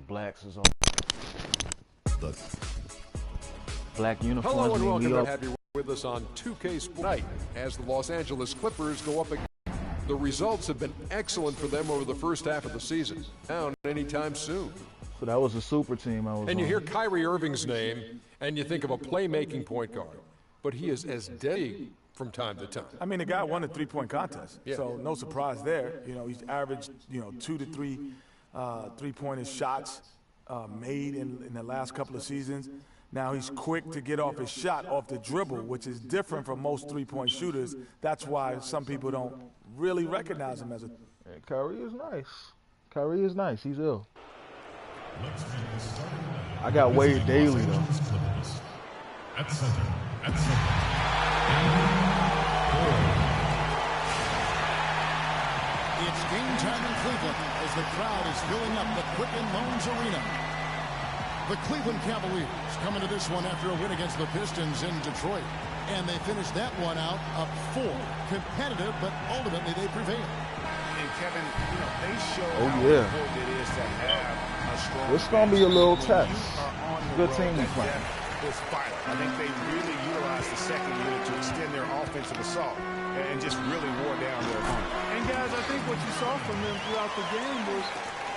blacks is on. Black uniforms. Hello and welcome to have you with us on 2K Sports Night as the Los Angeles Clippers go up against. The results have been excellent for them over the first half of the season. Down anytime soon. So that was a super team I was And you on. hear Kyrie Irving's name, and you think of a playmaking point guard. But he is as deadly from time to time. I mean, the guy won a three-point contest, so no surprise there. You know, he's averaged, 2 to 3 three-pointer shots made in the last couple of seasons. Now he's quick to get off his shot off the dribble, which is different from most three-point shooters. That's why some people don't really recognize him as a. Hey, Kyrie is nice. Kyrie is nice. He's ill. I got Wade Daily though. At center. It's game time in Cleveland as the crowd is filling up the Quicken Loans Arena. The Cleveland Cavaliers come into this one after a win against the Pistons in Detroit. And they finished that one out up 4. Competitive, but ultimately they prevailed. And Kevin, they show how important it is to have a strong. It's gonna be a little test. Good team we playing. This fight, I think they really utilized the second unit to extend their offensive assault and just really wore down their opponent. And guys, I think what you saw from them throughout the game was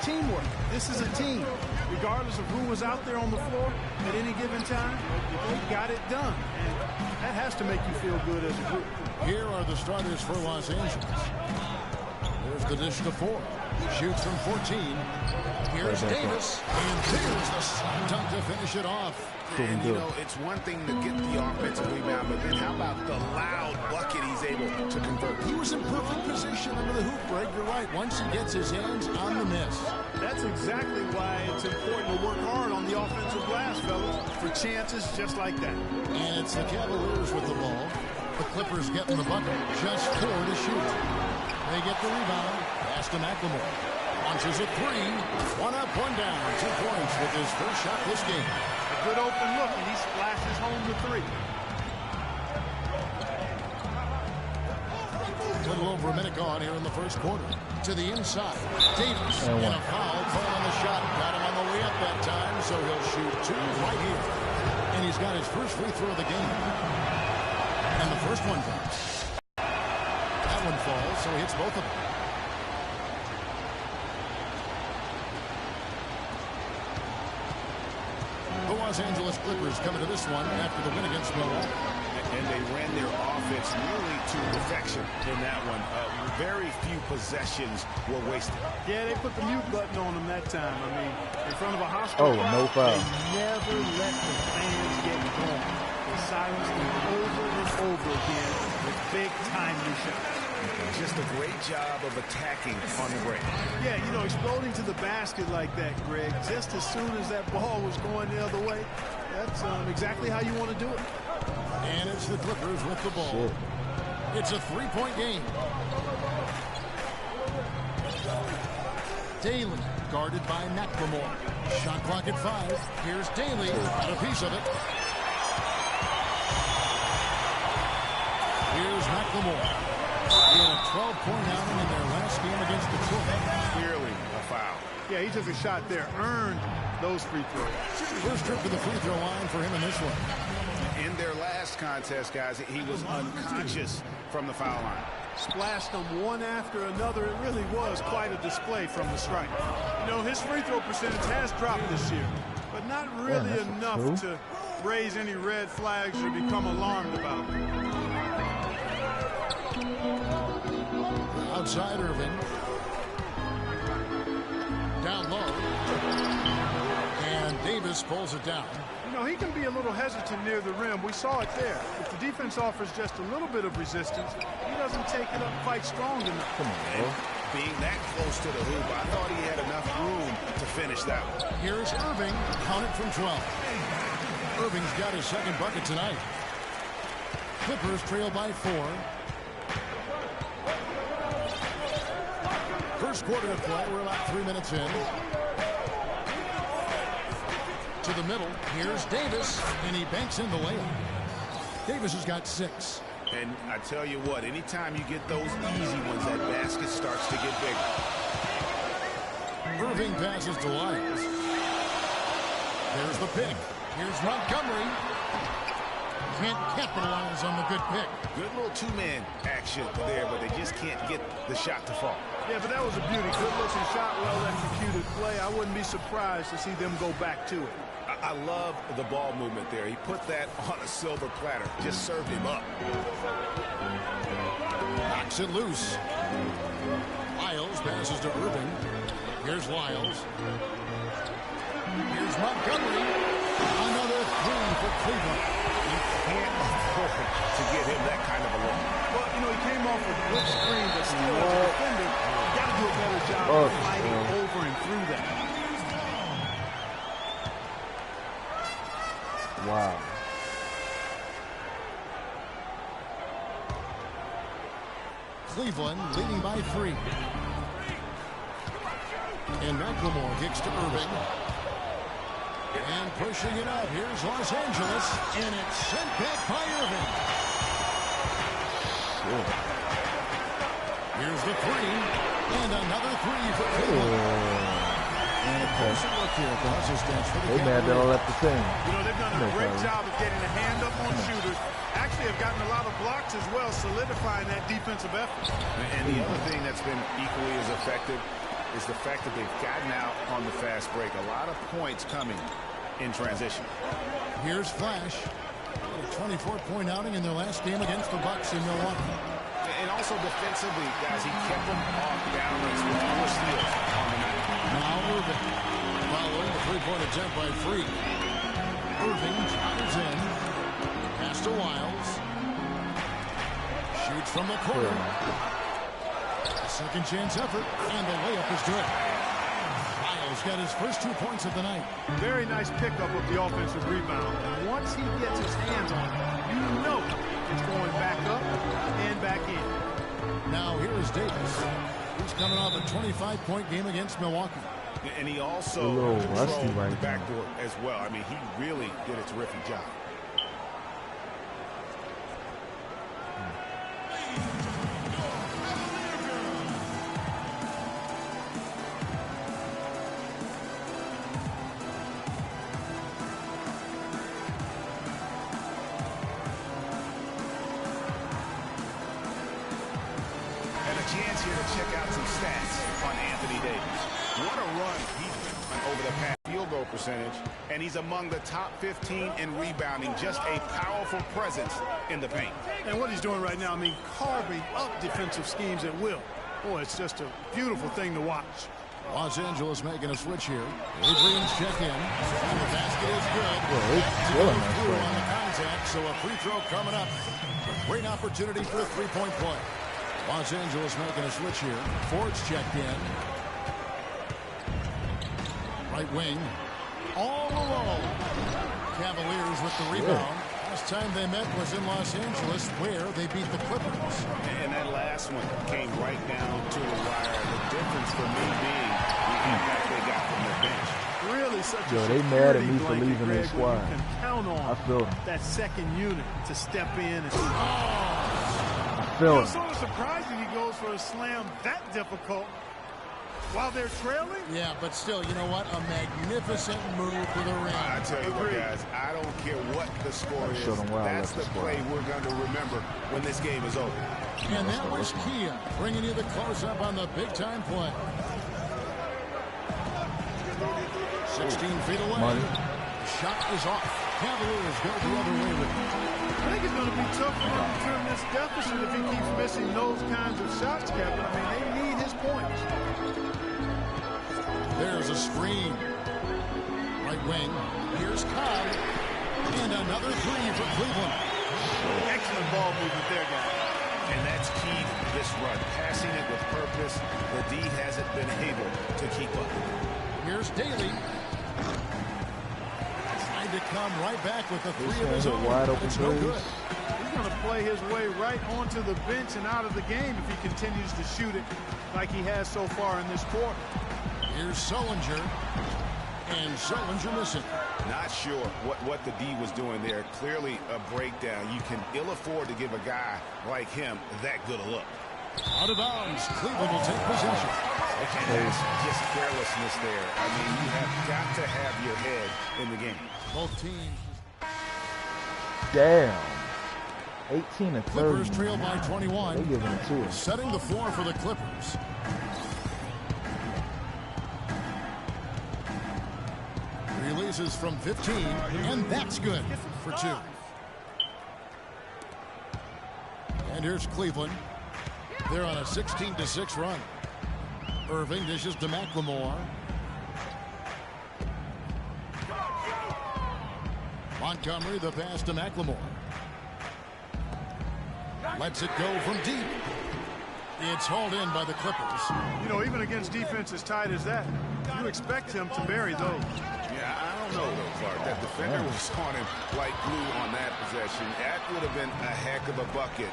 teamwork. This is a team. Regardless of who was out there on the floor at any given time, they got it done. And that has to make you feel good as a group. Here are the starters for Los Angeles. There's the dish to 4. Shoots from 14. Here's Davis. And there's the slam dunk to finish it off. And, it's one thing to get the offensive rebound, but then how about the loud bucket he's able to convert? He was in perfect position under the hoop break. You're right. Once he gets his hands on the miss. That's exactly why it's important to work hard on the offensive glass, fellas, for chances just like that. And it's the Cavaliers with the ball. The Clippers getting the bucket. Just 4 to shoot. They get the rebound. Pass to McLemore. Launches a 3. 1 up, 1 down. 2 points with his first shot this game. A good open look, and he splashes home the 3. A little over a minute gone here in the first quarter. To the inside. Davis and a foul call on the shot. Got him on the way up that time, so he'll shoot 2 right here. And he's got his first free throw of the game. And the first one comes. That one falls, so he hits both of them. The Los Angeles Clippers coming to this one after the win against Milwaukee. And they ran their offense nearly to perfection in that one. Very few possessions were wasted. Yeah, they put the mute button on them that time. I mean, in front of a hostile crowd, no foul. they never let the fans get going. They silenced them over and over again with big timely shots. Just a great job of attacking on the break. Yeah, exploding to the basket like that, Greg, just as soon as that ball was going the other way, that's exactly how you want to do it. And it's the Clippers with the ball. Shit. It's a 3-point game. Daly guarded by McLemore. Shot clock at 5. Here's Daly. Got a piece of it. Here's McLemore. He had a 12-point outing in their last game against Detroit. Clearly a foul. Yeah, he took a shot there, earned those free throws. First trip to the free throw line for him in this one. In their last contest, guys, he was unconscious from the foul line. Splashed them one after another. It really was quite a display from the stripe. His free throw percentage has dropped this year, but not really enough to raise any red flags or become alarmed about it. Outside Irving. Down low. And Davis pulls it down. He can be a little hesitant near the rim. We saw it there. If the defense offers just a little bit of resistance, he doesn't take it up quite strong enough. Come on, bro. Being that close to the hoop, I thought he had enough room to finish that one. Here's Irving, counted from 12. Irving's got his second bucket tonight. Clippers trail by 4. First quarter of play, we're about 3 minutes in. To the middle, here's Davis, and he banks in the layup. Davis has got 6. And I tell you what, anytime you get those easy ones, that basket starts to get bigger. Irving passes to Lyons. There's the pick. Here's Montgomery. Can't capitalize on the good pick. Good little two-man action there, but they just can't get the shot to fall. Yeah, but that was a beauty. Good-looking shot, well-executed play. I wouldn't be surprised to see them go back to it. I love the ball movement there. He put that on a silver platter. Just served him up. Knocks it loose. Lyles passes to Irving. Here's Lyles. Here's Montgomery. Another three for Cleveland. You can't afford to get him that kind of a look. Well, you know, he came off a good screen, but still, as a defender, you got to do a better job of fighting over and through that. Wow. Cleveland leading by 3. And McLemore kicks to Irving. And pushing it up. Here's Los Angeles. And it's sent back by Irving. Here's the 3. And another 3 for Cleveland. And a closer look here at the Hustle stance for the They mad that I left the team. You know, they've done a great job of getting a hand up on shooters. Actually have gotten a lot of blocks as well, solidifying that defensive effort. And the other thing that's been equally as effective is the fact that they've gotten out on the fast break. A lot of points coming in transition. Here's Flash. A 24-point outing in their last game against the Bucks in Milwaukee. And also defensively, guys, he kept them off balance with 4 steals on the night. Now Irving. Following the three-point attempt by Freak. Irving drives in. Pass to Lyles. Shoots from the corner. Second chance effort, and the layup is good. Lyles got his first 2 points of the night. Very nice pickup of the offensive rebound. And once he gets his hands on it, you know it's going back up and back in. Now here is Davis. He's coming off a 25-point game against Milwaukee. And he also controlled the backdoor as well. I mean, he really did a terrific job. Chance here to check out some stats on Anthony Davis. What a run he's done over the past field goal percentage, and he's among the top 15 in rebounding. Just a powerful presence in the paint. And what he's doing right now, I mean, carving up defensive schemes at will. Boy, it's just a beautiful thing to watch. Los Angeles making a switch here. Adrian's check in. And the basket is good. Well, on the contact, so a free throw coming up. A great opportunity for a three-point play. Los Angeles making a switch here. Ford's checked in. Right wing. All alone. Cavaliers with the rebound. Last time they met was in Los Angeles, where they beat the Clippers. And that last one came right down to the wire. The difference for me being the impact they got from their bench. Really such a they mad at me for blanket, leaving Greg, this squad. You can count on I feel that second unit to step in. And feeling. It's sort of surprising he goes for a slam that difficult while they're trailing. Yeah, but still, you know what? A magnificent move to the rim. I tell you what, guys, I don't care what the score is. That's the play we're going to remember when this game is over. And that was Kia bringing you the close-up on the big-time play. 16 feet away. Money. The shot is off. Cavaliers go the other way with it. I think it's going to be tough for him to turn this deficit if he keeps missing those kinds of shots, Kevin. I mean, they need his points. There's a screen. Right wing. Here's Cobb. And another three for Cleveland. Excellent ball movement there, guys. And that's key to this run. Passing it with purpose. The D hasn't been able to keep up. Here's Daly. Trying to come right back with the three of his own. Wide open It's no good. He's going to play his way right onto the bench and out of the game if he continues to shoot it like he has so far in this quarter. Here's Sullinger. And Sullinger missing. Not sure what the D was doing there. Clearly a breakdown. You can ill afford to give a guy like him that good a look. Out of bounds. Cleveland will take possession. And that's just carelessness there. I mean, you have got to have your head in the game. Both teams. Damn. 18 to 30. Clippers trail by 21. They're giving it to us. Setting the floor for the Clippers. Releases from 15, and that's good for 2. And here's Cleveland. They're on a 16-6 run. Irving dishes to McLemore. Montgomery, the pass to McLemore. Lets it go from deep. It's hauled in by the Clippers. You know, even against defense as tight as that, you expect him to bury those. Yeah, I don't know, though, Clark. That defender was on him like glue on that possession. That would have been a heck of a bucket,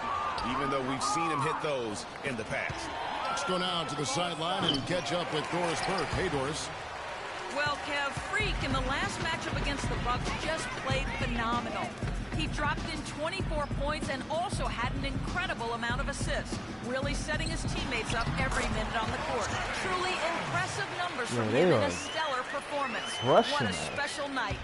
even though we've seen him hit those in the past. Let's go now to the sideline and catch up with Doris Burke. Hey, Doris. Well, Kev, Freak in the last matchup against the Bucks just played phenomenal. He dropped in 24 points and also had an incredible amount of assists, really setting his teammates up every minute on the court. Truly impressive numbers from him in a stellar performance. What a special night.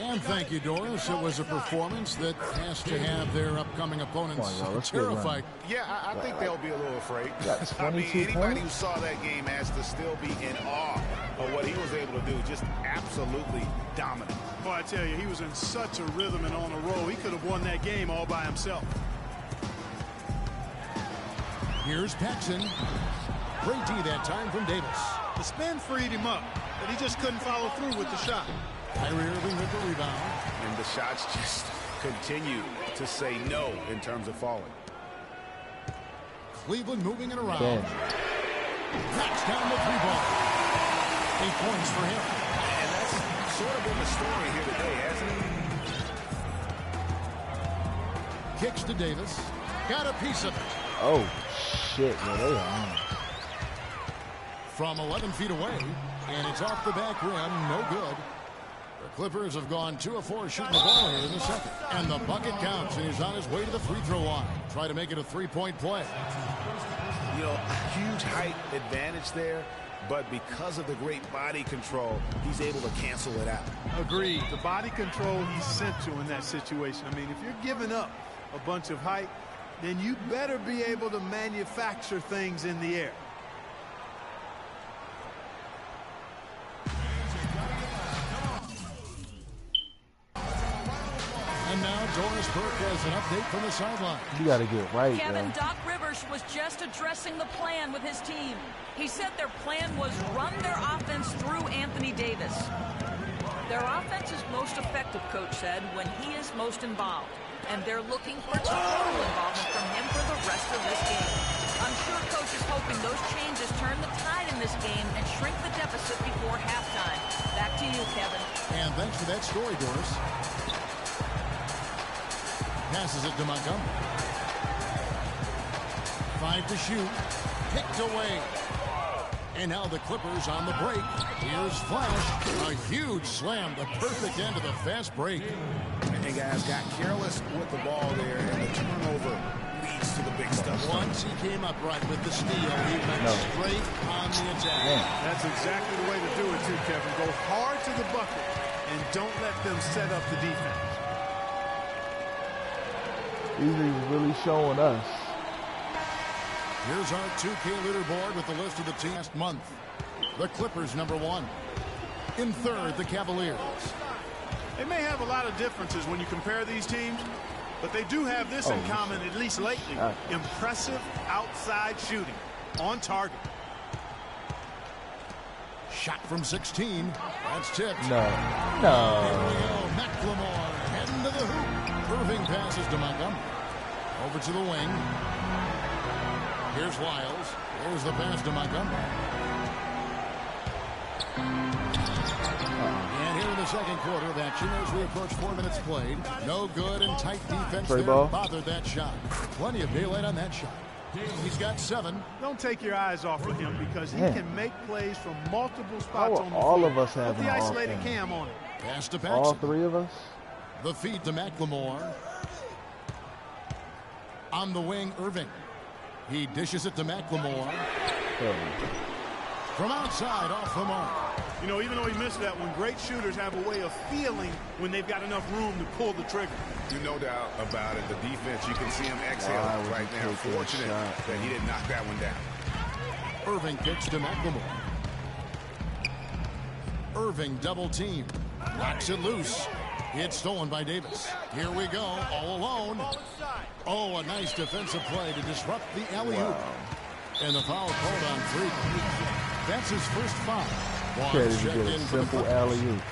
And thank you, Doris. It was a performance that has to have their upcoming opponents terrified. Yeah, I think they'll be a little afraid. I mean, anybody who saw that game has to still be in awe of what he was able to do. Just absolutely dominant. Boy, I tell you, he was in such a rhythm and on a roll. He could have won that game all by himself. Here's Paxson. Great D that time from Davis. The spin freed him up, but he just couldn't follow through with the shot. Kyrie Irving with the rebound. And the shots just continue to say no in terms of falling. Cleveland moving it around. Knocks down the 3-ball. 8 points for him. And that's sort of been the story here today, hasn't it? Kicks to Davis. Got a piece of it. Oh, shit. Yeah, they are. From 11 feet away. And it's off the back rim. No good. The Clippers have gone 2 of 4 shooting the ball here in the second. And the bucket counts, and he's on his way to the free throw line. Try to make it a 3-point play. You know, huge height advantage there, but because of the great body control, he's able to cancel it out. Agreed. The body control he's sent to in that situation. I mean, if you're giving up a bunch of height, then you better be able to manufacture things in the air. And now Doris Burke has an update from the sideline. You got to get right, Kevin, bro. Doc Rivers was just addressing the plan with his team. He said their plan was run their offense through Anthony Davis. Their offense is most effective, Coach said, when he is most involved. And they're looking for total involvement from him for the rest of this game. I'm sure Coach is hoping those changes turn the tide in this game and shrink the deficit before halftime. Back to you, Kevin. And thanks for that story, Doris. Passes it to Montgomery. 5 to shoot. Picked away. And now the Clippers on the break. Here's Flash. A huge slam. The perfect end of the fast break. And guys got careless with the ball there, and the turnover leads to the big stuff. Once he came up right with the steal, he went straight on the attack. Man. That's exactly the way to do it, too, Kevin. Go hard to the bucket and don't let them set up the defense. These are really showing us. Here's our 2K leaderboard with the list of the team last month. The Clippers, number 1. In third, the Cavaliers. They may have a lot of differences when you compare these teams, but they do have this in common, at least lately. Impressive outside shooting on target. Shot from 16. That's tipped. No. Here we go. McLemore heading to the hoop. Irving passes to Montgomery. Over to the wing. Here's Wiles. There's the pass to Montgomery. And here in the second quarter of action as we approach 4 minutes played. No good and tight defense there. Bothered that shot. Plenty of daylight on that shot. He's got 7. Don't take your eyes off of him because he can make plays from multiple spots on the all floor. of us have Put the isolated cam on him. Pass to Paxson. All 3 of us? The feed to McLemore. On the wing, Irving. He dishes it to McLemore. From outside, off the mark. You know, even though he missed that one, great shooters have a way of feeling when they've got enough room to pull the trigger. No doubt about it. The defense, you can see him exhale right now. Fortunate that he didn't knock that one down. Irving kicks to McLemore. Irving double team. Knocks it loose. It's stolen by Davis. Here we go, all alone. Oh, a nice defensive play to disrupt the alley-oop. Wow. And the foul called on Freak. That's his first foul. Okay, you get a simple alley-oop.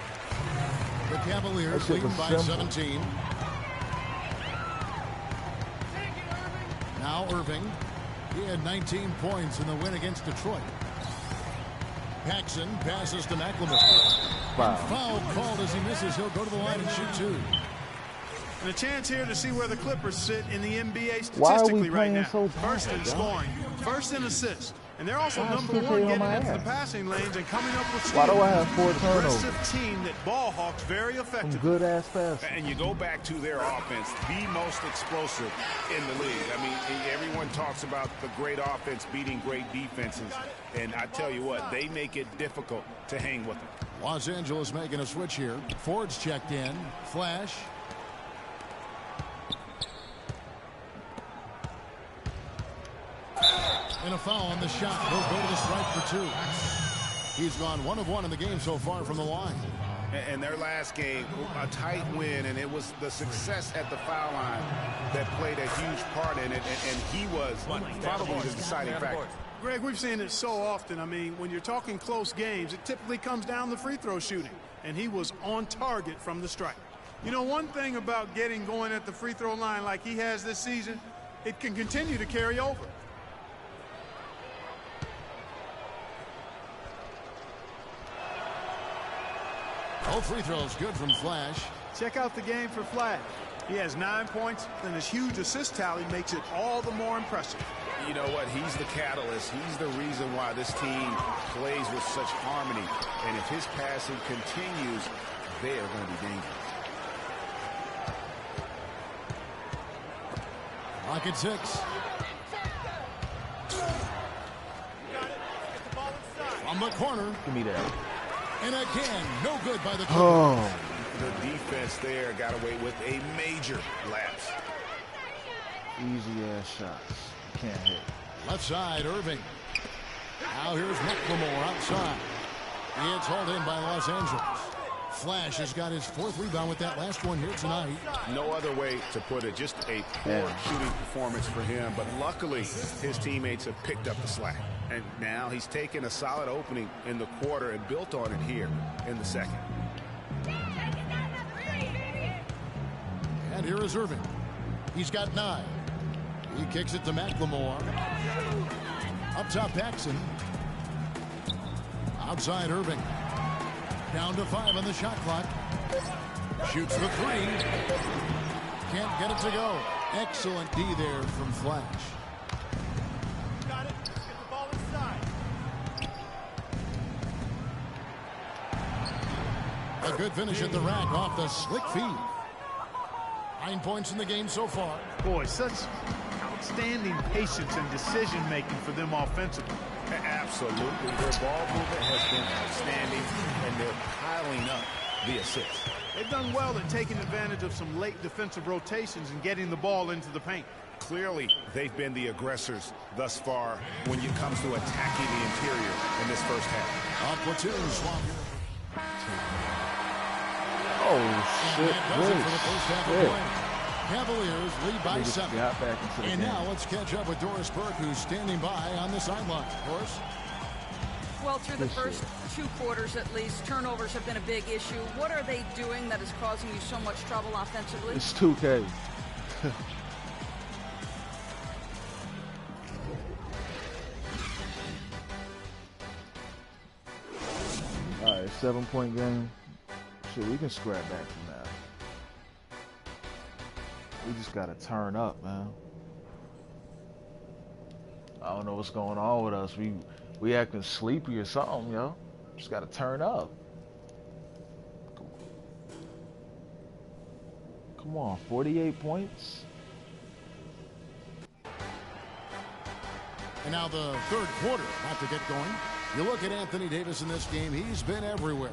The Cavaliers lead by 17. Now Irving. He had 19 points in the win against Detroit. Paxson passes to McLemore. Wow. Foul called as he misses. He'll go to the line and shoot two. And a chance here to see where the Clippers sit in the NBA Why are we statistically right playing now. so First in bad, scoring, first in assists. And they're also Why is number 2K one on getting my into the ass? passing lanes and coming up with Why steals. do I have 4 An turnovers? aggressive team that ball hawks very Some effective. good ass passes. And you go back to their offense, the most explosive in the league. I mean, everyone talks about the great offense beating great defenses. And I tell you what, they make it difficult to hang with them. Los Angeles making a switch here. Ford's checked in. Flash. And a foul on the shot. He'll go to the strike for two. He's gone 1 of 1 in the game so far from the line. And their last game, a tight win, and it was the success at the foul line that played a huge part in it, and he was probably the deciding factor. Greg, we've seen it so often. I mean, when you're talking close games, it typically comes down to free throw shooting. And he was on target from the strike. You know, one thing about getting going at the free throw line like he has this season, it can continue to carry over. Both free throws good from Flash. Check out the game for Flash. He has 9 points, and his huge assist tally makes it all the more impressive. You know what? He's the catalyst. He's the reason why this team plays with such harmony. And if his passing continues, they are going to be dangerous. Lock at 6. From the corner. Give me that. And again, no good by the Clippers. Oh. The defense there got away with a major lapse. Easy ass shots. Can't hit. Left side, Irving. Now here's McLemore outside. It's hauled in by Los Angeles. Flash has got his 4th rebound with that last one here tonight. No other way to put it. Just a poor shooting performance for him. But luckily, his teammates have picked up the slack. And now he's taken a solid opening in the quarter and built on it here in the second. And here is Irving. He's got 9. He kicks it to McLemore. Up top, Paxson. Outside, Irving. Down to 5 on the shot clock. Shoots the 3. Can't get it to go. Excellent D there from Flash. Got it. Get the ball inside. A good finish at the rack off the slick feed. 9 points in the game so far. Boy, such outstanding patience and decision-making for them offensively. Absolutely. Their ball movement has been outstanding, and they're piling up the assists. They've done well at taking advantage of some late defensive rotations and getting the ball into the paint. Clearly, they've been the aggressors thus far when it comes to attacking the interior in this first half. On platoon, Swamp. Oh, shit. That does it for the first half of play. Cavaliers lead by 7. Got back into the And game. now let's catch up with Doris Burke, who's standing by on the sideline. Doris? Well, through the first 2 quarters at least, turnovers have been a big issue. What are they doing that is causing you so much trouble offensively? It's 2K. All right, 7-point game. Shit, we can scrap back from that. We just gotta turn up, man. I don't know what's going on with us. We acting sleepy or something, yo. Just gotta turn up. Come on, 48 points. And now the third quarter about to get going. You look at Anthony Davis in this game, he's been everywhere.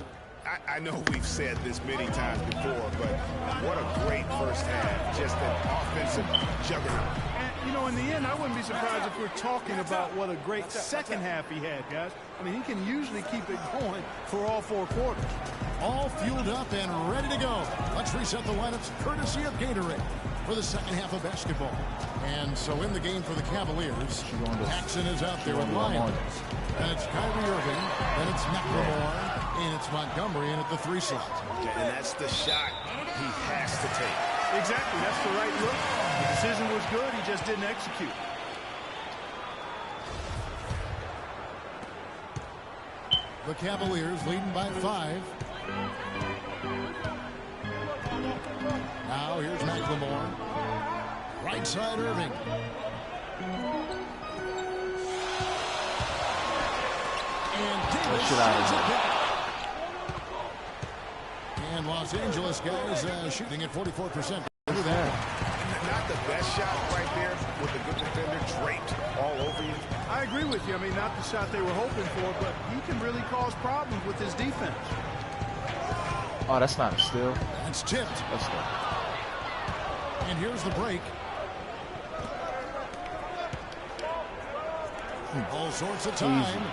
I know we've said this many times before, but what a great first half. Just an offensive juggernaut. And, you know, in the end, I wouldn't be surprised if we're talking about what a great second half he had, guys. I mean, he can usually keep it going for all 4 quarters. All fueled up and ready to go. Let's reset the lineups courtesy of Gatorade for the second half of basketball. And so in the game for the Cavaliers, Jackson is out there with Lyons. And it's Kyrie Irving, then it's McLemore, and it's Montgomery in at the 3 slot. And that's the shot he has to take. Exactly, that's the right look. The decision was good, he just didn't execute. The Cavaliers leading by 5. Now here's McLemore. Right side Irving. And Davis shoots it back. And Los Angeles guys shooting at 44%. Look at that. Not the best shot right there with a good defender draped all over you. I agree with you. I mean, not the shot they were hoping for, but he can really cause problems with his defense. Oh, that's not a steal. That's tipped. That's good. And here's the break. All sorts of time.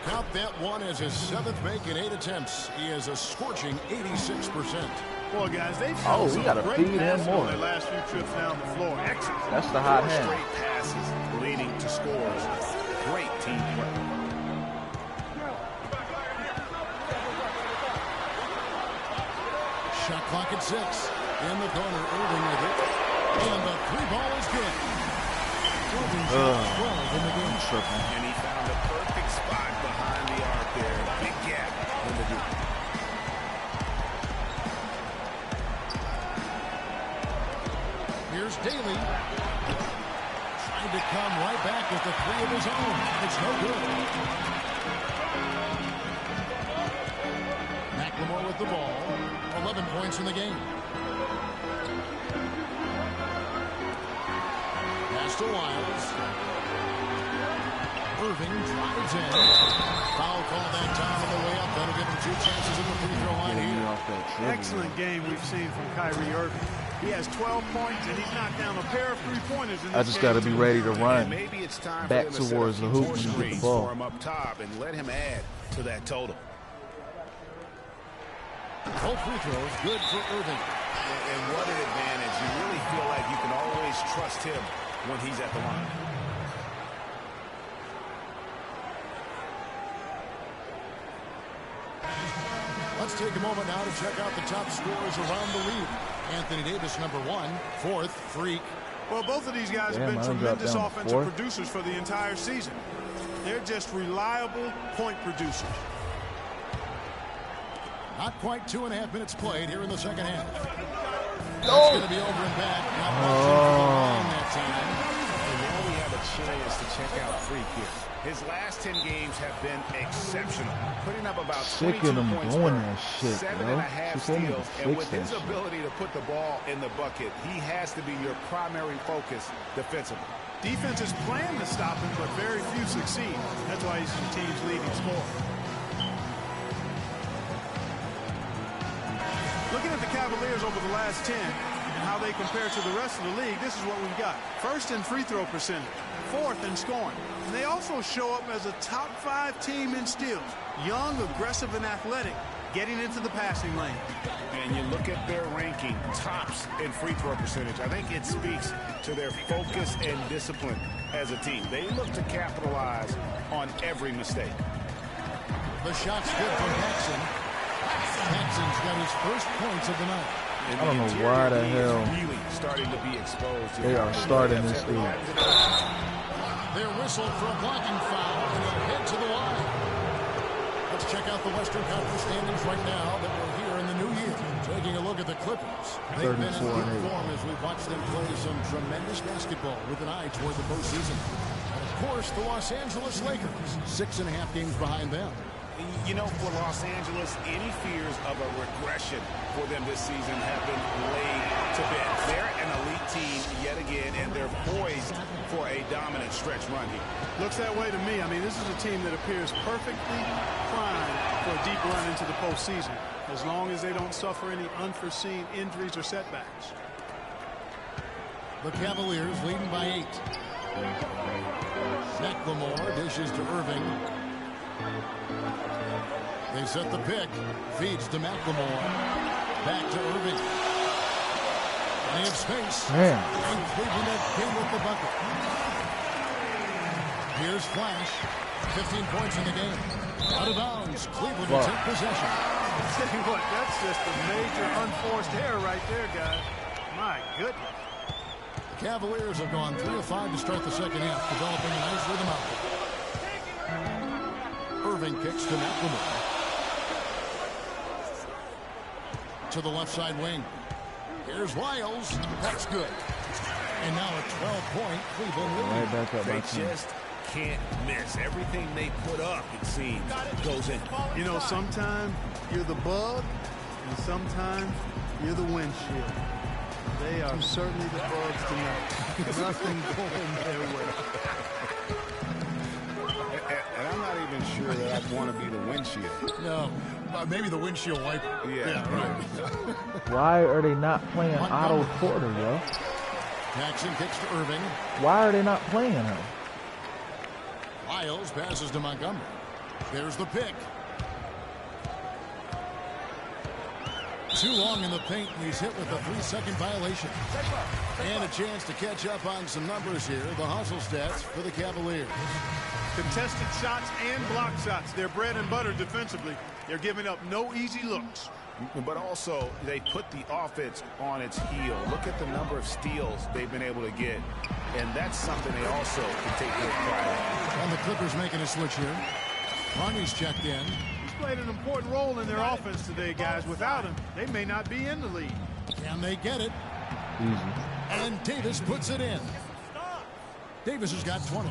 Count that one as his 7th make in 8 attempts. He has a scorching 86%. Well, guys, they've shown we gotta great feed him passes more. on their last few trips down the floor. Excellent. That's the hot 4 hand. straight passes leading to scores. Great team play. Shot clock at 6. In the corner, Irving with it. And the 3 ball is good. Irving shot 12 in the game. And he found a perfect spot behind the arc there. Big gap in the deep. Here's Daly. Trying to come right back with the 3 of his own. It's no good. McLemore with the ball. 11 points in the game. Pass to Wiles. Irving drives in. Foul call that time on the way up. That'll give him 2 chances at the free throw line here. Excellent game we've seen from Kyrie Irving. He has 12 points, and he's knocked down a pair of 3-pointers in this I just got to be ready to run Maybe it's time back for them to towards set the up hoop more and get the screens ball. for him up top and let him add to that total. Both free throws good for Irving. And what an advantage. You really feel like you can always trust him when he's at the line. Let's take a moment now to check out the top scorers around the league. Anthony Davis, number 1. 4th, Freak. Well, both of these guys have been tremendous offensive producers for the entire season. They're just reliable point producers. Not quite 2.5 minutes played here in the second half. That's going to be over and back. Not much that time. And now we have a chance to check out Freak here. His last 10 games have been exceptional, putting up about 22 points per 7.5 steals. And with his ability to put the ball in the bucket, he has to be your primary focus defensively. Defenses plan to stop him, but very few succeed. That's why he's the team's leading scorer. Looking at the Cavaliers over the last 10 and how they compare to the rest of the league, this is what we've got. 1st in free throw percentage, 4th in scoring. And they also show up as a top 5 team in steals. Young, aggressive, and athletic, getting into the passing lane. And you look at their ranking, tops in free throw percentage. I think it speaks to their focus and discipline as a team. They look to capitalize on every mistake. The shot's good from Jackson. Jackson's got his first points of the night. I don't know why the hell really starting to be exposed. They are starting this league. They're whistled for a blocking foul, and they'll head to the line. Let's check out the Western Conference standings right now that we're here in the new year. Taking a look at the Clippers. They've been in good form as we've watched them play some tremendous basketball with an eye toward the postseason. And of course, the Los Angeles Lakers, 6.5 games behind them. You know, for Los Angeles, any fears of a regression for them this season have been laid to bed. They're an elite team yet again, and they're poised for a dominant stretch run here. Looks that way to me. I mean, this is a team that appears perfectly primed for a deep run into the postseason, as long as they don't suffer any unforeseen injuries or setbacks. The Cavaliers leading by 8. McLemore dishes to Irving. They set the pick. Feeds to McLemore. Back to Irving. Plenty of space. Man. And Cleveland came with the bucket. Here's Flash. 15 points in the game. Out of bounds. Cleveland will take possession. Tell you what, that's just a major unforced error right there, guys. My goodness. Cavaliers have gone 3 of 5 to start the second half, developing a nice rhythm out there. Irving kicks to McLemore. To the left side wing. Here's Wiles. That's good. And now a 12-point Cleveland lead. Right back up. They just can't miss. Everything they put up, it seems, goes in. You know, sometimes you're the bug, and sometimes you're the windshield. They are certainly the bugs tonight. Nothing going their way. And I'm not even sure that I want to be the windshield. No, maybe the windshield wiper. Yeah, right. Why are they not playing Otto Porter, yo? Jackson kicks to Irving. Why are they not playing him? Wiles passes to Montgomery. There's the pick. Too long in the paint, and he's hit with a 3-second violation. And a chance to catch up on some numbers here. The hustle stats for the Cavaliers. Contested shots and block shots. They're bread and butter defensively. They're giving up no easy looks. But also, they put the offense on its heel. Look at the number of steals they've been able to get. And that's something they also can take great pride in. And the Clippers making a switch here. Ronnie's checked in. He's played an important role in their offense today, guys. Without him, they may not be in the lead. Can they get it? Easy. And Davis puts it in. Davis has got 20.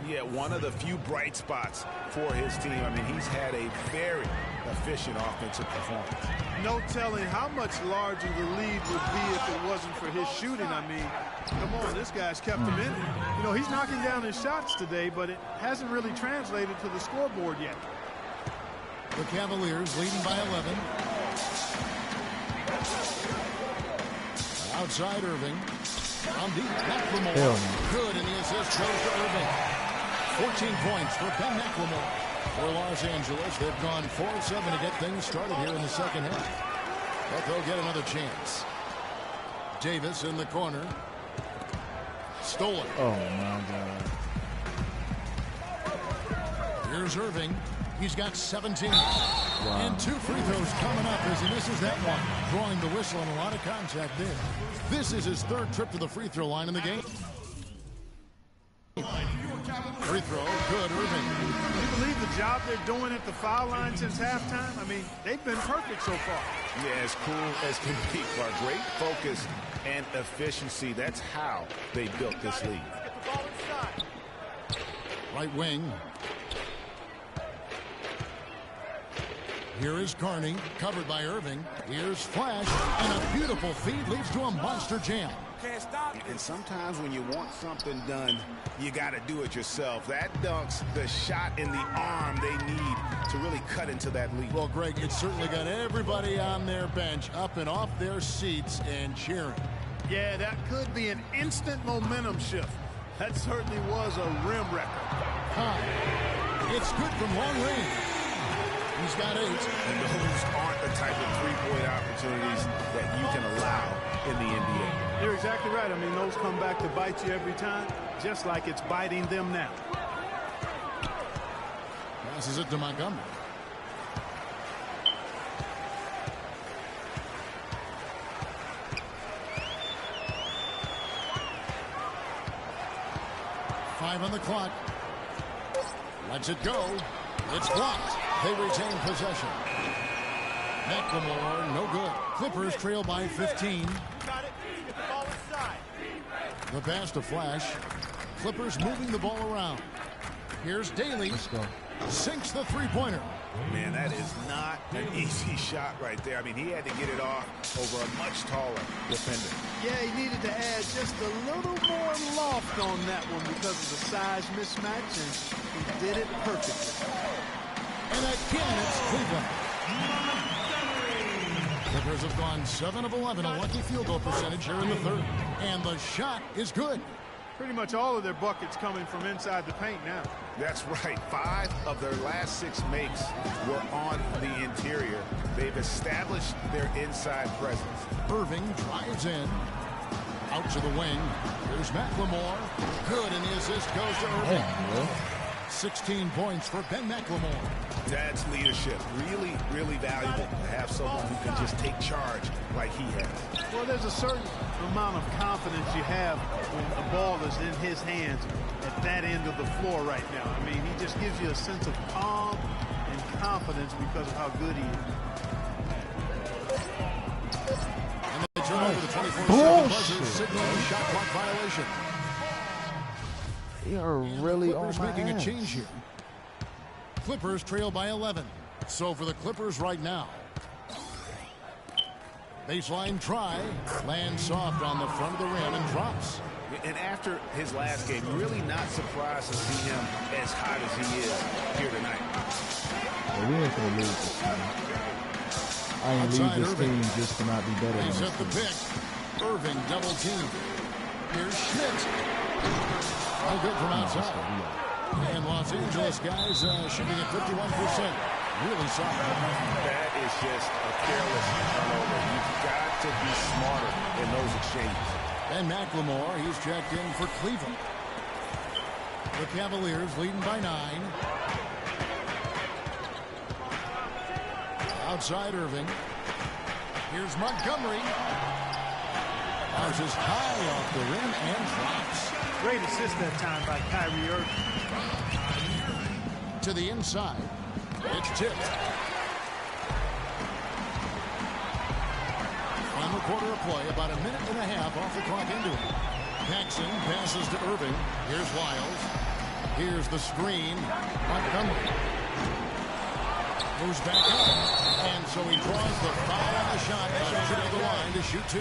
Yeah, one of the few bright spots for his team. I mean, he's had a very efficient offensive performance. No telling how much larger the lead would be if it wasn't for his shooting. I mean, come on, this guy's kept him in it. You know, he's knocking down his shots today, but it hasn't really translated to the scoreboard yet. The Cavaliers leading by 11. Outside Irving. On deep, McLemore. Good, and the assist goes to Irving. 14 points for Ben McLemore. For Los Angeles, they've gone 4 of 7 to get things started here in the second half. But they'll get another chance. Davis in the corner. Stolen. Oh, my God. Here's Irving. He's got 17. Wow. And 2 free throws coming up as he misses that one. Drawing the whistle and a lot of contact there. This is his 3rd trip to the free throw line in the game. Free throw, good, Irving. Can you believe the job they're doing at the foul line since halftime? I mean, they've been perfect so far. Yeah, as cool as can be. Clark. Great focus and efficiency. That's how they built this lead. Right wing. Here is Carney, covered by Irving. Here's Flash, and a beautiful feed leads to a monster jam. Can't stop. And sometimes when you want something done, you got to do it yourself. That dunks the shot in the arm they need to really cut into that lead. Well, Greg, it certainly got everybody on their bench up and off their seats and cheering. Yeah, that could be an instant momentum shift. That certainly was a rim record. It's good from long range. He's got 8. And those aren't the type of three-point opportunities that you can allow in the NBA. You're exactly right. I mean, those come back to bite you every time, just like it's biting them now. Passes it to Montgomery. Five on the clock. Lets it go. It's blocked. They retain possession. McLemore, no good. Clippers trail by 15. The pass to Flash. Clippers moving the ball around. Here's Daly. Sinks the three-pointer. Man, that is not an easy shot right there. I mean, he had to get it off over a much taller defender. Yeah, he needed to add just a little more loft on that one because of the size mismatch, and he did it perfectly. And again, it's Cleveland. Clippers have gone 7 of 11, a lucky field goal percentage here in the third. And the shot is good. Pretty much all of their buckets coming from inside the paint now. That's right. 5 of their last 6 makes were on the interior. They've established their inside presence. Irving drives in. Out to the wing. Here's McLemore. Good, and the assist goes to Irving. 16 points for Ben McLemore. That's leadership. Really, really valuable to have someone who can just take charge like he has. Well, there's a certain amount of confidence you have when the ball is in his hands at that end of the floor right now. I mean, he just gives you a sense of calm and confidence because of how good he is. And they turn over the 24-second buzzer, signaling a shot clock violation. They are really on my making ass. a change here. Clippers trail by 11. So for the Clippers right now, baseline try, lands soft on the front of the rim and drops. And after his last game, really not surprised to see him as hot as he is here tonight. Well, we ain't gonna lose this game. I ain't leave this team just to not be better than He's this at the team. pick. Irving double team. Here's Schmidt. No good from outside. And Los Angeles guys shooting at 51%. Really soft. That is just a careless turnover. You've got to be smarter in those exchanges. And McLemore, he's checked in for Cleveland. The Cavaliers leading by 9. Outside Irving. Here's Montgomery. Bounces high off the rim and drops. Great assist that time by Kyrie Irving. To the inside. It's tipped. Final quarter of play, about a minute and a half off the clock into it. Paxson passes to Irving. Here's Wiles. Here's the screen. Montgomery moves back up. And so he draws the foul on the shot. Headed to the line to shoot 2.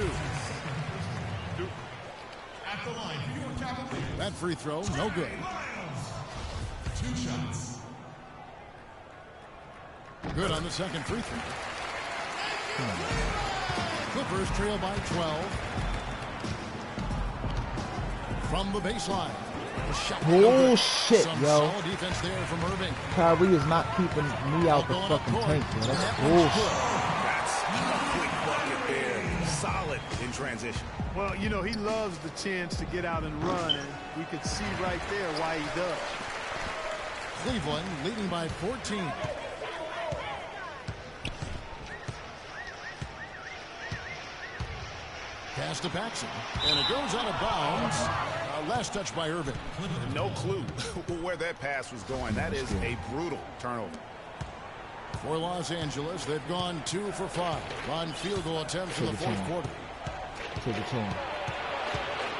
At the line, your Cavaliers. That free throw, no good. 2 shots. Good on the second free throw. Clippers trail by 12. From the baseline. The shot Bullshit, Some yo. solid defense there from Irving. Kyrie is not keeping me out the fucking tank, yo. That's bullshit. That's a quick bucket there. Solid in transition. Well, you know, he loves the chance to get out and run, and we could see right there why he does. Cleveland leading by 14. Pass to Paxson, and it goes out of bounds. Last touch by Irving. No clue where that pass was going. That is a brutal turnover. For Los Angeles, they've gone 2 for 5 on field goal attempts in the fourth quarter. To the team.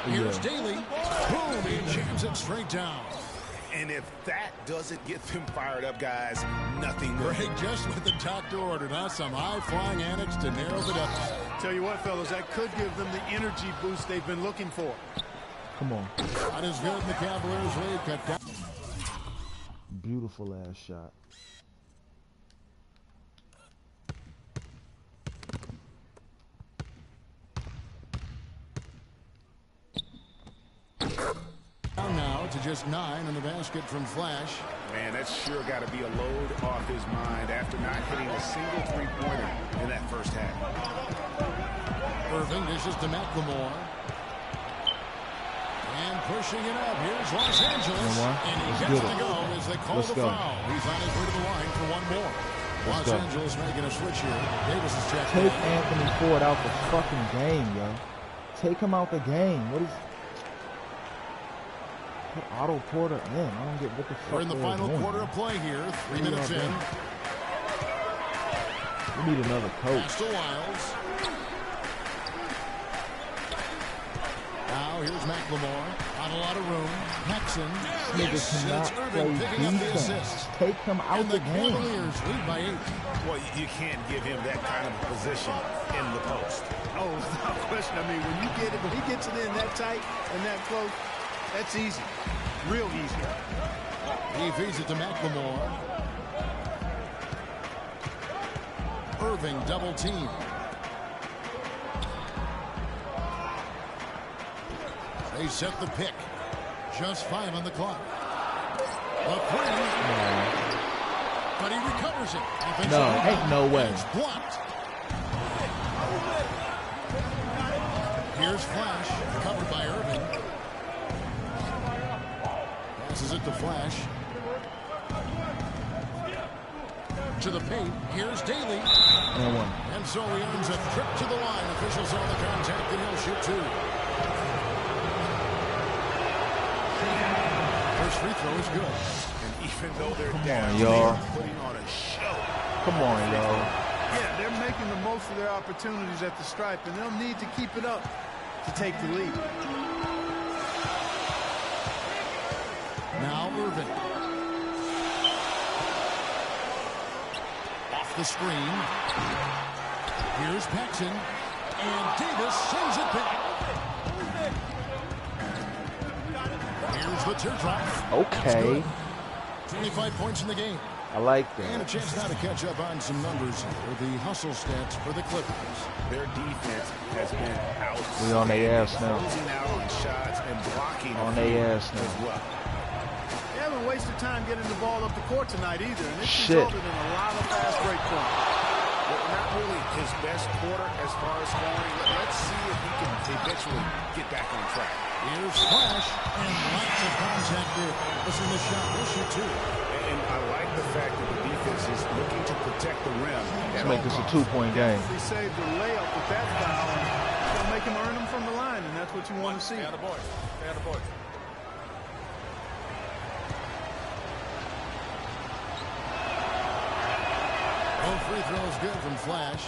Here's Daly. Boom, he jams it straight down. And if that doesn't get them fired up, guys, nothing will. Greg just with the doctor ordered, huh? Some high-flying antics to narrow the deficit. Tell you what, fellas, that could give them the energy boost they've been looking for. Come on. Not as good in the Cavaliers lead. Cut down. Beautiful ass shot. Down now to just 9 in the basket from Flash. Man, that's sure got to be a load off his mind after not hitting a single three-pointer in that first half. Irving dishes to McLemore. And pushing it up. Here's Los Angeles. And he gets to go as they call the foul. He's on his way to the line for one more. Los Angeles making a switch here. Davis is checking. Take Anthony Ford out the fucking game, yo. Take him out the game. What is... Put Otto Porter in. I don't get what the fuck. We're in the final quarter of play here. 3 minutes in. We need another coach. Pass to Wiles. Now here's McLemore. Not a lot of room. Paxson. Niggas Yes, cannot it's play Irvin picking up the defense. assist. Take him out And the the game. Cavaliers lead by 8. Well, you can't give him that kind of position in the post. Oh, without question. I mean, when he gets it in that tight and that close, that's easy. Real easy. He feeds it to McLemore. Irving double team. They set the pick. Just 5 on the clock. The 3. But he recovers it. Offensive No, rebound. ain't no way. It's blocked. Here's Flash, covered by Irving. Passes it to Flash. To the paint. Here's Daly. And one. And so he earns a trip to the line. Officials on the contact, and he'll shoot 2. First free throw is good. And even though they're Come down, on, y'all. they're putting on a show. Come on, y'all. Yeah, they're making the most of their opportunities at the stripe, and they'll need to keep it up to take the lead. Now Irving. Off the screen. Here's Paxson. And Davis sends it back. Here's the teardrop. Okay. 25 points in the game. I like And a that. chance now to catch up on some numbers here. The hustle stats for the Clippers. Their defense has been outstanding. We on their ass now. Closing out on shots and blocking On their ass as now. well. They haven't wasted time getting the ball up the court tonight either, and it's Shit. resulted in a lot of fast break points. But not really his best quarter as far as scoring. Let's see if he can eventually get back on track. Here's Flash. And lots of contact there. Listen to the shot. We'll shoot 2. And I like the fact that the defense is looking to protect the rim. Let's make this a 2-point game. They saved the layup with that foul, and it's going to make him earn them from the line, and that's what you want to see. Both free throws good from Flash.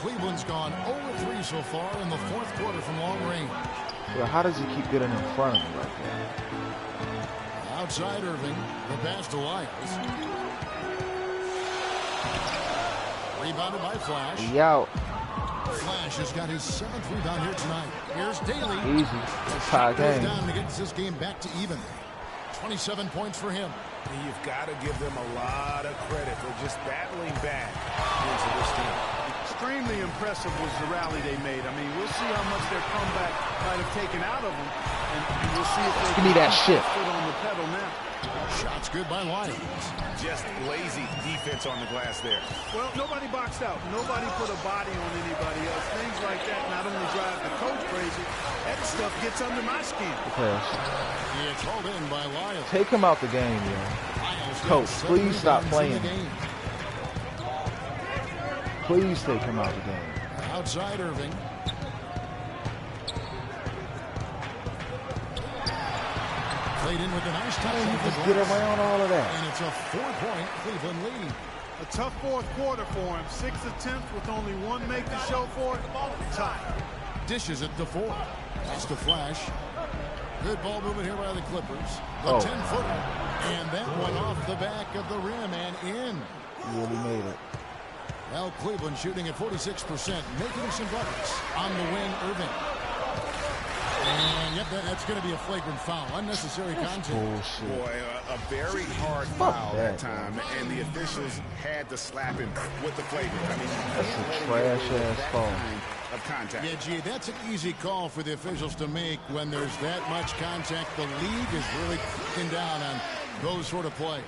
Cleveland's gone 0-3 so far in the 4th quarter from long range. Well, how does he keep getting in front of me like that? Outside Irving, the pass to Lyles. Rebounded by Flash. He out. Flash has got his 7th rebound here tonight. Here's Daly. Easy. Tie Goes game. down to get this game back to even. 27 points for him. And you've got to give them a lot of credit for just battling back into this team. Extremely impressive was the rally they made. I mean, we'll see how much their comeback might have taken out of them, and we'll see if they Give me that shit. foot on the pedal now. Shots good by Lyles. Just lazy defense on the glass there. Well, nobody boxed out. Nobody put a body on anybody else. Things like that not only drive the coach crazy, that stuff gets under my skin. Pass. It's hauled in by Lyles. Take him out the game, yo. Lyles Coach, gets 7 please stop rebounds in the playing. game. Please take him out the game. Outside Irving. Played in with a nice touch. How do you off the just get glass. around all of that? And it's a 4-point Cleveland lead. A tough 4th quarter for him. 6 attempts with only 1 make to show for it. Tough. Dishes it to 4. That's the Flash. Good ball movement here by the Clippers. The Oh. 10-footer. And that one off the back of the rim and in. He really made it. Well, Cleveland shooting at 46%, making some buckets. On the wing, Irving. And yep, that's going to be a flagrant foul. Unnecessary contact. Bullshit. Boy, a very hard Fuck foul that. that time, and the officials had to slap him with the flagrant. I mean, That's you can't a let him get away with trash-ass that call. kind of contact. Yeah, gee, that's an easy call for the officials to make when there's that much contact. The league is really cracking down on those sort of plays.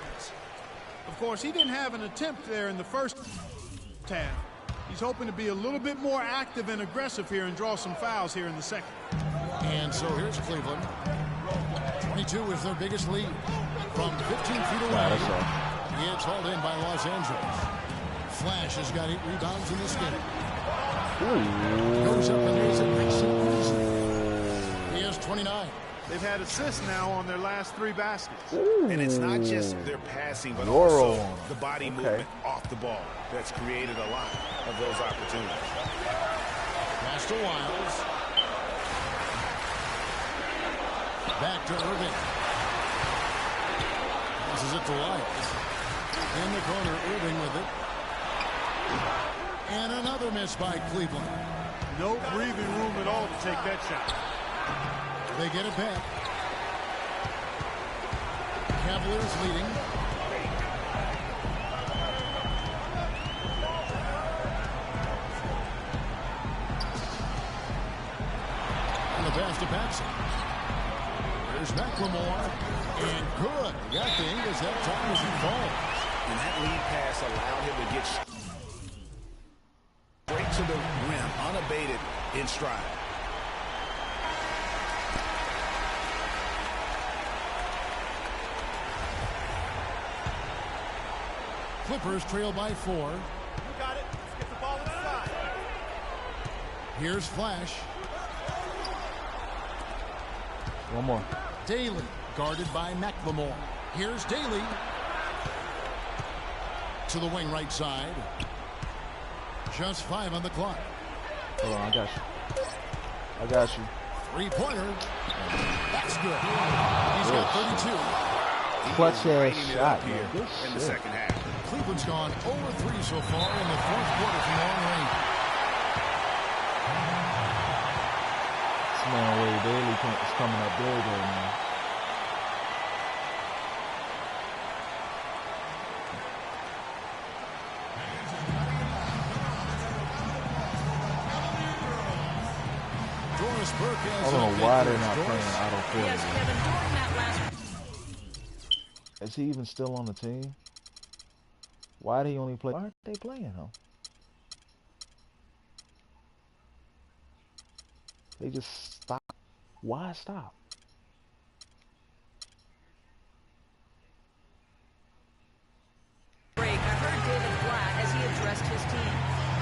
Of course, he didn't have an attempt there in the first half. He's hoping to be a little bit more active and aggressive here and draw some fouls here in the second. And so here's Cleveland. 22 is their biggest lead. From 15 feet away. Nah, that's all. It's hauled in by Los Angeles. Flash has got 8 rebounds in this game. Goes up and there's a nice easy. He has 29. They've had assists now on their last 3 baskets. And it's not just their passing, but Euro. also the body movement off the ball that's created a lot of those opportunities. Pass to Wiles. Back to Irving. Passes it to Wiles. In the corner, Irving with it. And another miss by Cleveland. No breathing room at all to take that shot. They get it back. Cavaliers leading. And the pass to Paxson. There's McLemore. And good. Got the Ingles that time as he falls. And that lead pass allowed him to get straight to the rim, unabated in stride. Clippers trail by 4. You got it. Let's get the ball inside. Here's Flash. One more. Daly guarded by McLemore. Here's Daly. To the wing right side. Just 5 on the clock. Hold on, I got you. I got you. Three-pointer. That's good. He's got 32. Clutch ass shot, here man. Good in the shit. second half. Cleveland's gone over 3 so far in the fourth quarter from long range. This man Wade Daly is coming up big right now. Doris Burke I has don't know a why big they're not Doris. playing out of court. Yes, Kevin, during that last Is he even still on the team? Why did he only play? Why aren't they playing him? They just stop. Why stop? break, I heard David Blatt as he addressed his team.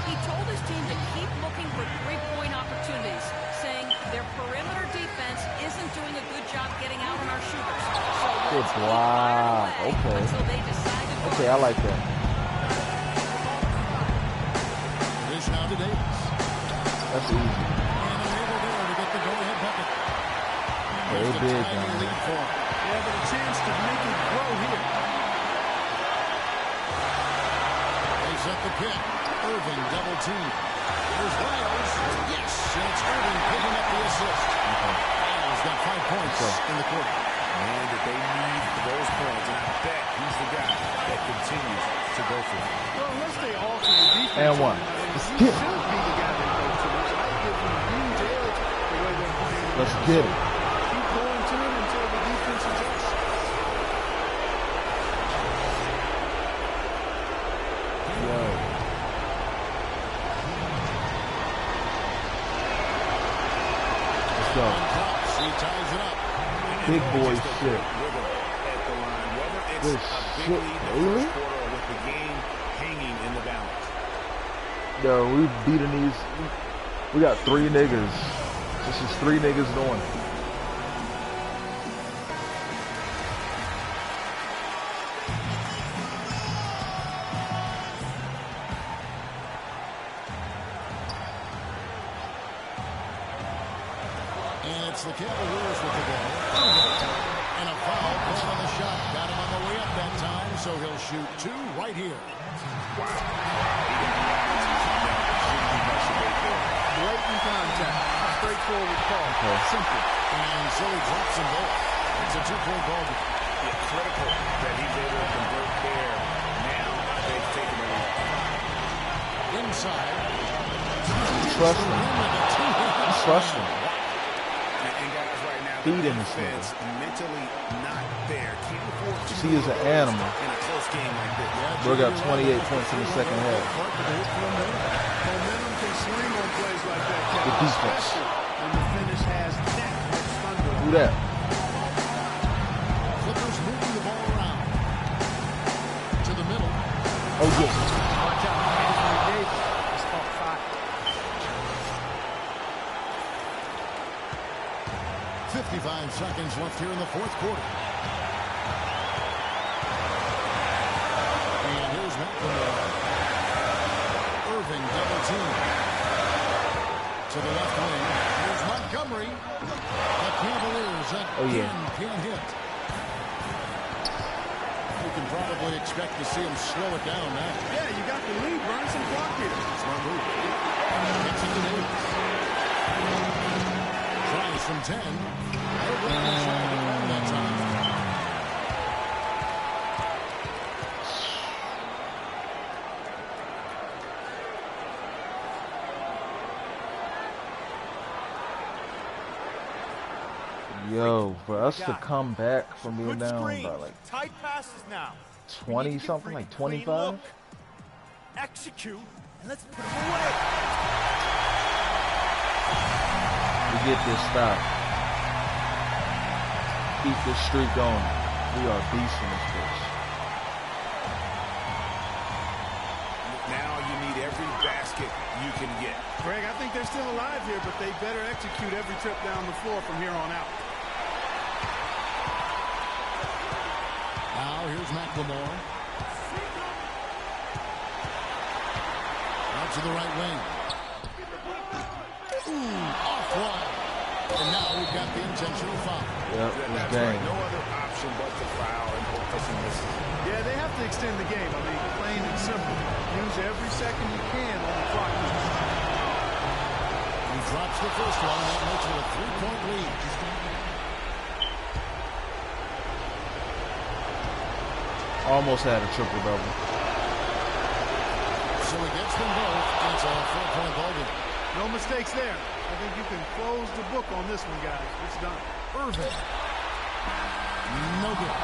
He told his team to keep looking for three-point opportunities, saying their perimeter defense isn't doing a good job getting out on our shooters. So Good let's keep block. firing away Okay. until they decide to Okay, I like that. Dish now to Davis. That's easy. And unable there to get the go-ahead bucket. They There's the big, tiny man. lead for him. Yeah, but a chance to make it grow here. They set the pick. Irving double team. Here's Wiles. Yes, and it's Irving picking up the assist. Wiles got 5 points in the quarter. Man, that they need those points, and I bet he's the guy that continues to go for it. Well, unless they alter the defense. And one. He Let's get should it. be the guy that goes to it. So I give him a huge edge the way they're playing. Let's get it. Keep going to it until the defense adjusts. Yo. Let's go. He ties it up. Big boy shit. Rhythm at the line, whether it's Good a big shit, lead in the Daly? first quarter or with the game hanging in the balance. Yo, we beating these. We got 3 niggas. This is 3 niggas doing it. And it's the Cavaliers with the ball. And a foul called on the shot. Got him on the way up that time, so he'll shoot 2 right here. Blatant contact. Straightforward call. Okay. Simple. And so he drops them both. It's a 2-point ball game. Yeah, critical that he's able to convert there. Now they've taken the lead. Inside. Trust him. Trust him. And guys, right now, Feed the him this defense mentally not there. Can't afford to He is an animal. in a close game like this. Bro got 28 points in the second half. Momentum can swing on plays like that. Kevin, Good defense. especially when the finish has that much thunder. Who that? Clippers moving the ball around. To the middle. Oh, yes. Watch out. Anthony Davis. It's called five. 55 seconds left here in the fourth quarter. And here's McLemore. Irving double team. To the left wing. Here's Montgomery. The Cavaliers again can't hit. You can probably expect to see him slow it down now. Yeah, you got the lead. Burn some clock here. Smart move. Gets it to Davis. Tries from 10. That time. Yo, for us to come back from being down by like tight passes now. 20 something, like 25. Execute and let's put them away. We get this stop. Keep this streak going. We are beasts in this pitch. Now you need every basket you can get. Greg, I think they're still alive here, but they better execute every trip down the floor from here on out. Now here's McLemore. Out to the right wing. Ooh, off wide. And now we've got the intentional foul. Yep, That's right. No other option but to foul and hope for some misses. Yeah, they have to extend the game. I mean, plain and simple. Use every second you can on the clock. He drops the first one. That makes it a 3-point lead. Almost had a triple-double. So he gets them both. It's a 4-point ball game. No mistakes there. I think you can close the book on this one, guys. It's done. Irving. No good.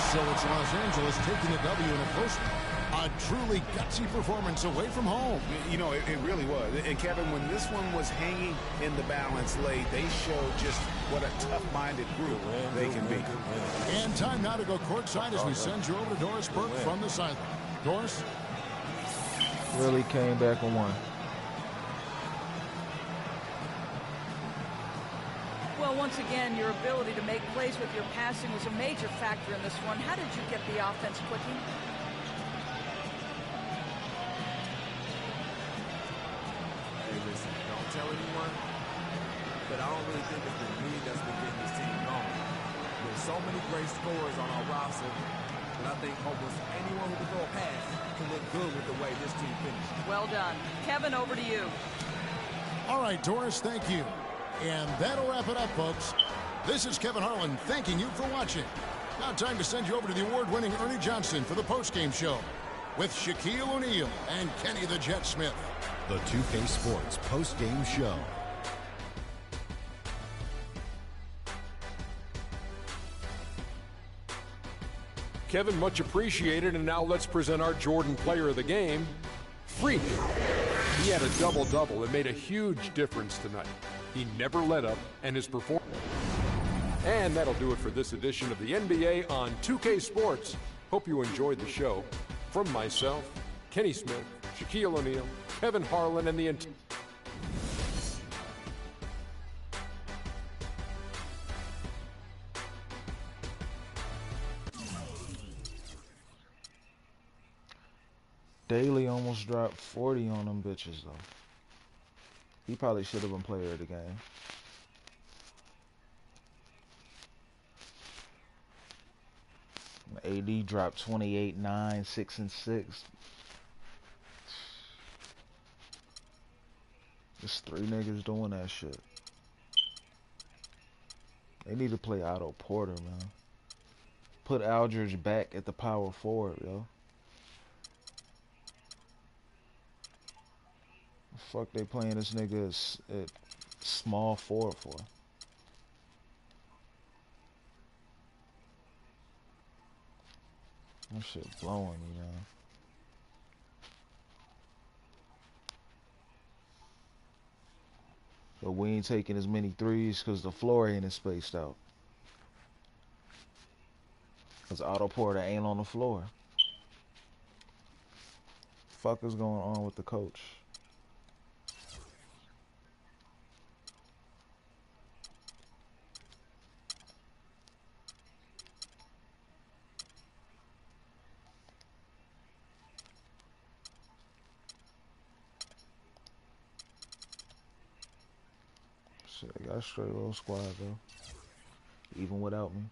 So it's Los Angeles taking the W in a close one. A truly gutsy performance away from home. You know, it really was. And Kevin, when this one was hanging in the balance late, they showed just what a tough-minded group they can be. And time now to go courtside as we send you over to Doris Burke from the sideline. Doris? Really came back and won. Well, once again, your ability to make plays with your passing was a major factor in this one. How did you get the offense clicking? Hey, listen, don't tell anyone, but I don't really think it's been me that's been getting this team going. There's so many great scorers on our roster, but I think almost anyone who can throw a pass can look good with the way this team finished. Well done. Kevin, over to you. All right, Doris, thank you. And that'll wrap it up, folks. This is Kevin Harlan thanking you for watching. Now time to send you over to the award-winning Ernie Johnson for the postgame show with Shaquille O'Neal and Kenny the Jet Smith. The 2K Sports postgame show. Kevin, much appreciated, and now let's present our Jordan Player of the Game, Freak. He had a double-double. It made a huge difference tonight. He never let up, and his performance. And that'll do it for this edition of the NBA on 2K Sports. Hope you enjoyed the show. From myself, Kenny Smith, Shaquille O'Neal, Kevin Harlan, and the Daly almost dropped 40 on them bitches, though. He probably should have been player of the game. AD dropped 28, 9, 6, and 6. Just 3 niggas doing that shit. They need to play Otto Porter, man. Put Aldridge back at the power forward, yo. The fuck they playing this nigga at small forward for? That shit blowing me, man. But we ain't taking as many threes because the floor ain't as spaced out. Because Otto Porter ain't on the floor. Fuck is going on with the coach? Shit, I got a straight little squad though. Even without me.